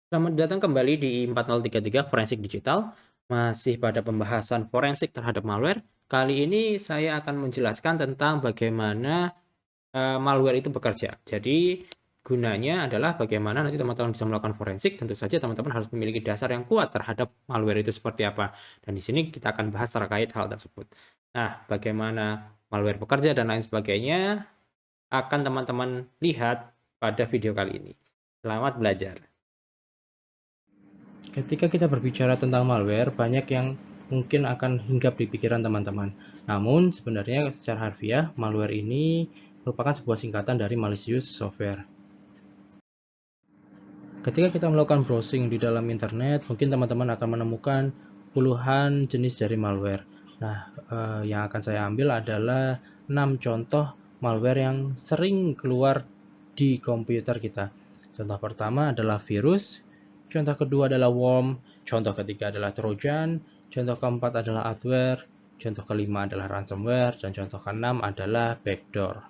Selamat datang kembali di 4033 Forensik Digital. Masih pada pembahasan forensik terhadap malware. Kali ini saya akan menjelaskan tentang bagaimana malware itu bekerja. Jadi gunanya adalah bagaimana nanti teman-teman bisa melakukan forensik. Tentu saja teman-teman harus memiliki dasar yang kuat terhadap malware itu seperti apa. Dan di sini kita akan bahas terkait hal tersebut. Nah, bagaimana malware bekerja dan lain sebagainya akan teman-teman lihat pada video kali ini. Selamat belajar. Ketika kita berbicara tentang malware, banyak yang mungkin akan hinggap di pikiran teman-teman. Namun, sebenarnya secara harfiah, malware ini merupakan sebuah singkatan dari malicious software. Ketika kita melakukan browsing di dalam internet, mungkin teman-teman akan menemukan puluhan jenis dari malware. Nah, yang akan saya ambil adalah 6 contoh malware yang sering keluar di komputer kita. Contoh pertama adalah virus, contoh kedua adalah worm, contoh ketiga adalah trojan, contoh keempat adalah adware, contoh kelima adalah ransomware, dan contoh keenam adalah backdoor.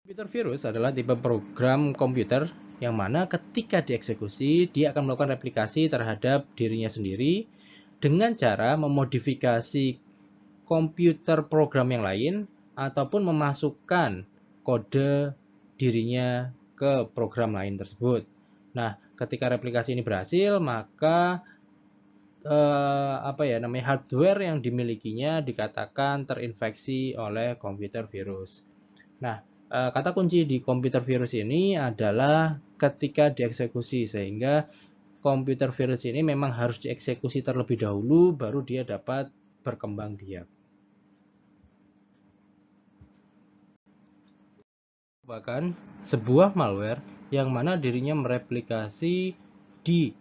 Komputer virus adalah tipe program komputer yang mana ketika dieksekusi, dia akan melakukan replikasi terhadap dirinya sendiri dengan cara memodifikasi komputer program yang lain ataupun memasukkan kode dirinya ke program lain tersebut. Nah, ketika replikasi ini berhasil, maka hardware yang dimilikinya dikatakan terinfeksi oleh komputer virus. Nah, kata kunci di komputer virus ini adalah ketika dieksekusi, sehingga komputer virus ini memang harus dieksekusi terlebih dahulu baru dia dapat berkembang biak. Bahkan sebuah malware yang mana dirinya mereplikasi di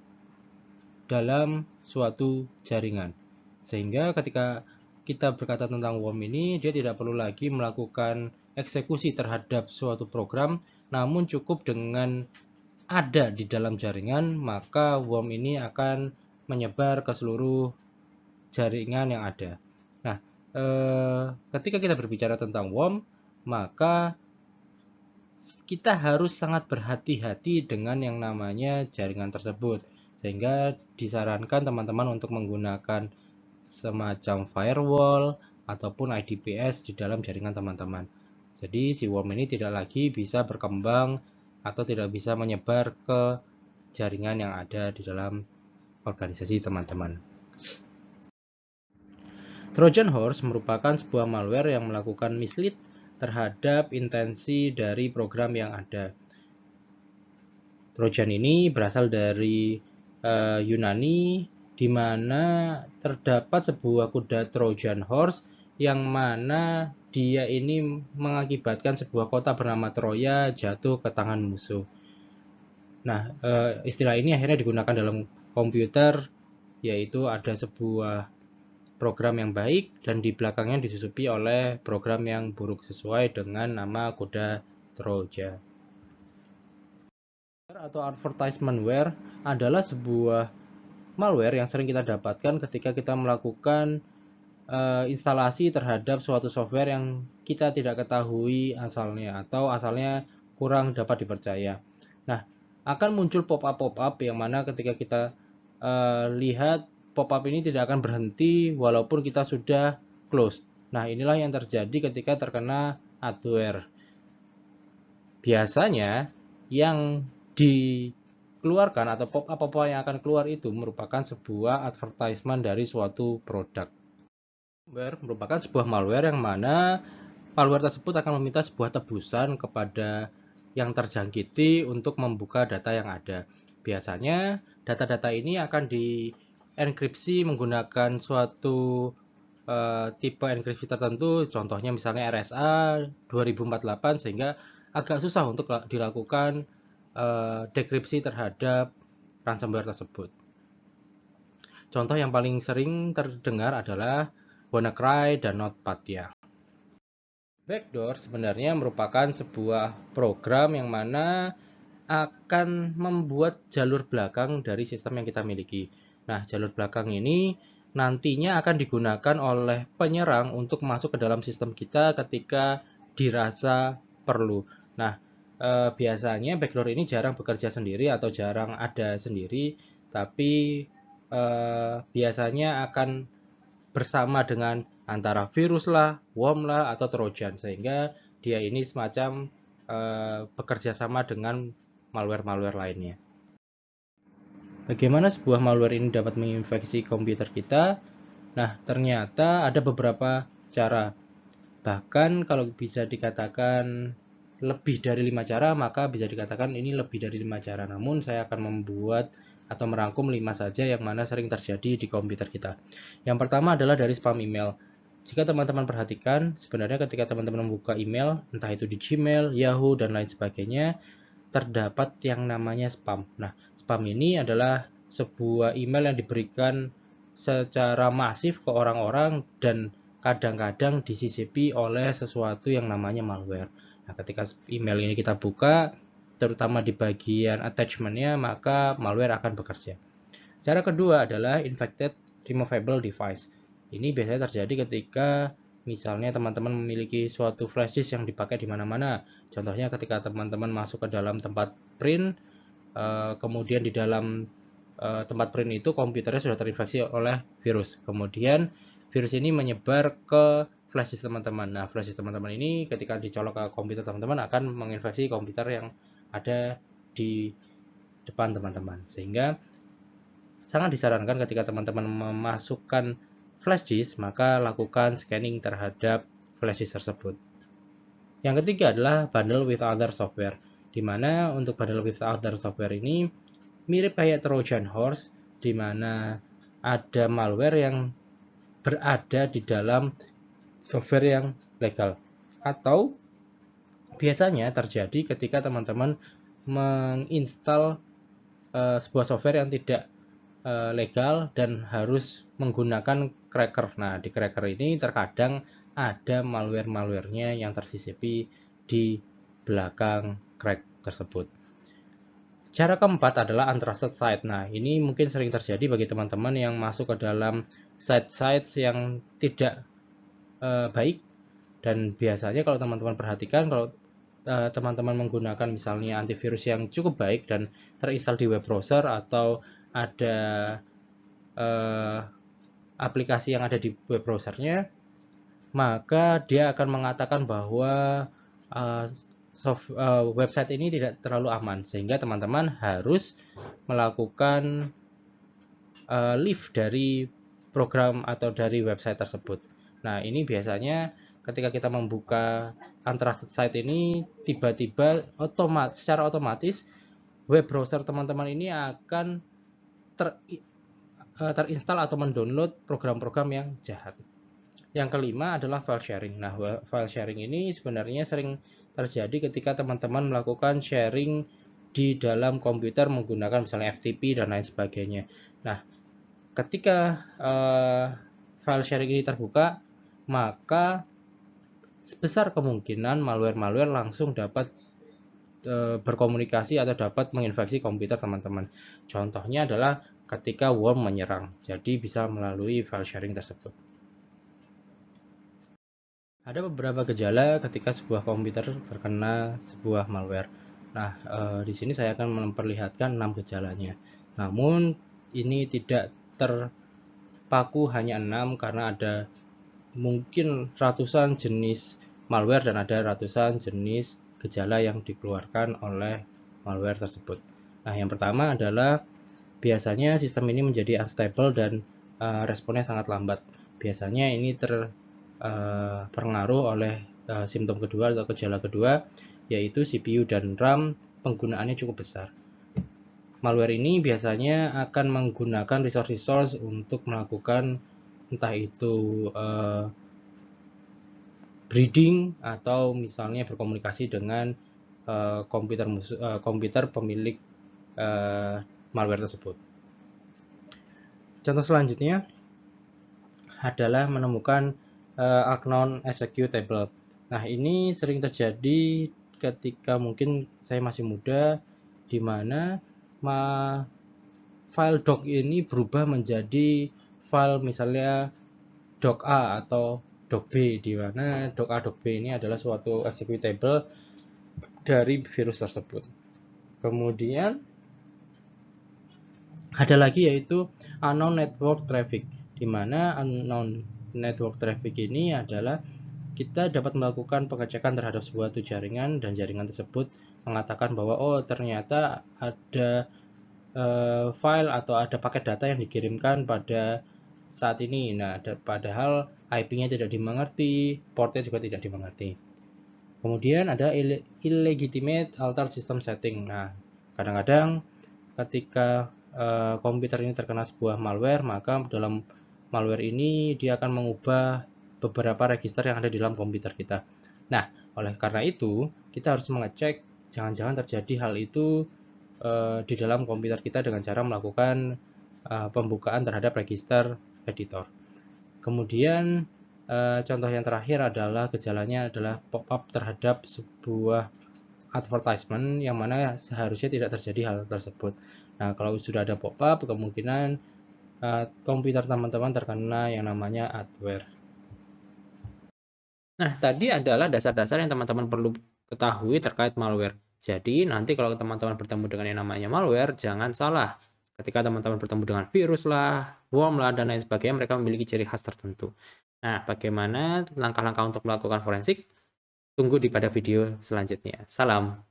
dalam suatu jaringan. Sehingga ketika kita berkata tentang worm ini, dia tidak perlu lagi melakukan eksekusi terhadap suatu program, namun cukup dengan ada di dalam jaringan, maka worm ini akan menyebar ke seluruh jaringan yang ada. Nah, ketika kita berbicara tentang worm, maka kita harus sangat berhati-hati dengan yang namanya jaringan tersebut. Sehingga disarankan teman-teman untuk menggunakan semacam firewall ataupun IDPS di dalam jaringan teman-teman. Jadi si worm ini tidak lagi bisa berkembang atau tidak bisa menyebar ke jaringan yang ada di dalam organisasi teman-teman. Trojan Horse merupakan sebuah malware yang melakukan mislead terhadap intensi dari program yang ada. Trojan ini berasal dari Yunani, di mana terdapat sebuah kuda Trojan Horse yang mana dia ini mengakibatkan sebuah kota bernama Troya jatuh ke tangan musuh. Nah, istilah ini akhirnya digunakan dalam komputer, yaitu ada sebuah program yang baik dan di belakangnya disusupi oleh program yang buruk sesuai dengan nama kuda Troja. Atau advertisementware adalah sebuah malware yang sering kita dapatkan ketika kita melakukan instalasi terhadap suatu software yang kita tidak ketahui asalnya atau asalnya kurang dapat dipercaya. Nah, akan muncul pop-up yang mana ketika kita lihat pop-up ini tidak akan berhenti walaupun kita sudah close. Nah, inilah yang terjadi ketika terkena adware. Biasanya yang dikeluarkan atau pop-up yang akan keluar itu merupakan sebuah advertisement dari suatu produk. Malware merupakan sebuah malware yang mana malware tersebut akan meminta sebuah tebusan kepada yang terjangkiti untuk membuka data yang ada. Biasanya data-data ini akan dienkripsi menggunakan suatu tipe enkripsi tertentu, contohnya misalnya RSA 2048, sehingga agak susah untuk dilakukan dekripsi terhadap ransomware tersebut. Contoh yang paling sering terdengar adalah WannaCry dan NotPetya. Backdoor sebenarnya merupakan sebuah program yang mana akan membuat jalur belakang dari sistem yang kita miliki. Nah, jalur belakang ini nantinya akan digunakan oleh penyerang untuk masuk ke dalam sistem kita ketika dirasa perlu. Nah, biasanya backdoor ini jarang bekerja sendiri atau jarang ada sendiri, tapi biasanya akan bersama dengan antara virus lah, worm lah, atau trojan, sehingga dia ini semacam bekerja sama dengan malware-malware lainnya. Bagaimana sebuah malware ini dapat menginfeksi komputer kita? Nah, ternyata ada beberapa cara. Bahkan kalau bisa dikatakan lebih dari 5 cara, maka bisa dikatakan ini lebih dari 5 cara. Namun saya akan membuat atau merangkum 5 saja yang mana sering terjadi di komputer kita. Yang pertama adalah dari spam email. Jika teman-teman perhatikan, sebenarnya ketika teman-teman membuka email, entah itu di Gmail, Yahoo, dan lain sebagainya, terdapat yang namanya spam. Nah, spam ini adalah sebuah email yang diberikan secara masif ke orang-orang dan kadang-kadang disisipi oleh sesuatu yang namanya malware. Nah, ketika email ini kita buka, terutama di bagian attachment-nya, maka malware akan bekerja. Cara kedua adalah infected removable device. Ini biasanya terjadi ketika misalnya teman-teman memiliki suatu flash disk yang dipakai di mana-mana. Contohnya ketika teman-teman masuk ke dalam tempat print, kemudian di dalam tempat print itu komputernya sudah terinfeksi oleh virus. Kemudian virus ini menyebar ke flash disk teman-teman. Nah, flash disk teman-teman ini ketika dicolok ke komputer teman-teman akan menginfeksi komputer yang ada di depan teman-teman. Sehingga sangat disarankan ketika teman-teman memasukkan flash disk, maka lakukan scanning terhadap flash disk tersebut. Yang ketiga adalah bundle with other software, di mana untuk bundle with other software ini mirip kayak Trojan Horse, di mana ada malware yang berada di dalam software yang legal. Atau biasanya terjadi ketika teman-teman menginstal sebuah software yang tidak legal dan harus menggunakan cracker. Nah, di cracker ini terkadang ada malware-malwarenya yang tersisipi di belakang crack tersebut. Cara keempat adalah untrusted site. Nah, ini mungkin sering terjadi bagi teman-teman yang masuk ke dalam site-site yang tidak baik, dan biasanya kalau teman-teman perhatikan, kalau teman-teman menggunakan misalnya antivirus yang cukup baik dan terinstall di web browser atau ada aplikasi yang ada di web browsernya, maka dia akan mengatakan bahwa website ini tidak terlalu aman, sehingga teman-teman harus melakukan leave dari program atau dari website tersebut. Nah, ini biasanya ketika kita membuka untrusted site ini, tiba-tiba secara otomatis web browser teman-teman ini akan terinstall atau mendownload program-program yang jahat. Yang kelima adalah file sharing. Nah, file sharing ini sebenarnya sering terjadi ketika teman-teman melakukan sharing di dalam komputer menggunakan misalnya FTP dan lain sebagainya. Nah, ketika file sharing ini terbuka, maka sebesar kemungkinan malware-malware langsung dapat berkomunikasi atau dapat menginfeksi komputer teman-teman. Contohnya adalah ketika worm menyerang, jadi bisa melalui file sharing tersebut. Ada beberapa gejala ketika sebuah komputer terkena sebuah malware. Nah, di sini saya akan memperlihatkan 6 gejalanya. Namun ini tidak terpaku hanya 6 karena ada mungkin ratusan jenis malware dan ada ratusan jenis gejala yang dikeluarkan oleh malware tersebut. Nah, yang pertama adalah biasanya sistem ini menjadi unstable dan responnya sangat lambat. Biasanya ini terpengaruh oleh simptom kedua atau gejala kedua, yaitu CPU dan RAM penggunaannya cukup besar. Malware ini biasanya akan menggunakan resource untuk melakukan entah itu breeding atau misalnya berkomunikasi dengan komputer pemilik malware tersebut. Contoh selanjutnya adalah menemukan unknown executable. Nah, ini sering terjadi ketika mungkin saya masih muda, di mana file doc ini berubah menjadi file misalnya doc A atau doc B, di mana doc A doc B ini adalah suatu executable dari virus tersebut. Kemudian ada lagi yaitu unknown network traffic, di mana unknown network traffic ini adalah kita dapat melakukan pengecekan terhadap sebuah jaringan, dan jaringan tersebut mengatakan bahwa oh ternyata ada file atau ada paket data yang dikirimkan pada saat ini. Nah, padahal IP-nya tidak dimengerti, portnya juga tidak dimengerti. Kemudian ada illegitimate alter system setting. Nah, kadang-kadang ketika komputer ini terkena sebuah malware, maka dalam malware ini dia akan mengubah beberapa register yang ada di dalam komputer kita. Nah, oleh karena itu, kita harus mengecek jangan-jangan terjadi hal itu di dalam komputer kita dengan cara melakukan pembukaan terhadap register editor. Kemudian contoh yang terakhir adalah gejalanya adalah pop-up terhadap sebuah advertisement yang mana seharusnya tidak terjadi hal tersebut. Nah, kalau sudah ada pop-up, kemungkinan komputer teman-teman terkena yang namanya adware. Nah, tadi adalah dasar-dasar yang teman-teman perlu ketahui terkait malware. Jadi, nanti kalau teman-teman bertemu dengan yang namanya malware, jangan salah. Ketika teman-teman bertemu dengan virus lah, worm lah, dan lain sebagainya, mereka memiliki ciri khas tertentu. Nah, bagaimana langkah-langkah untuk melakukan forensik? Tunggu di pada video selanjutnya. Salam.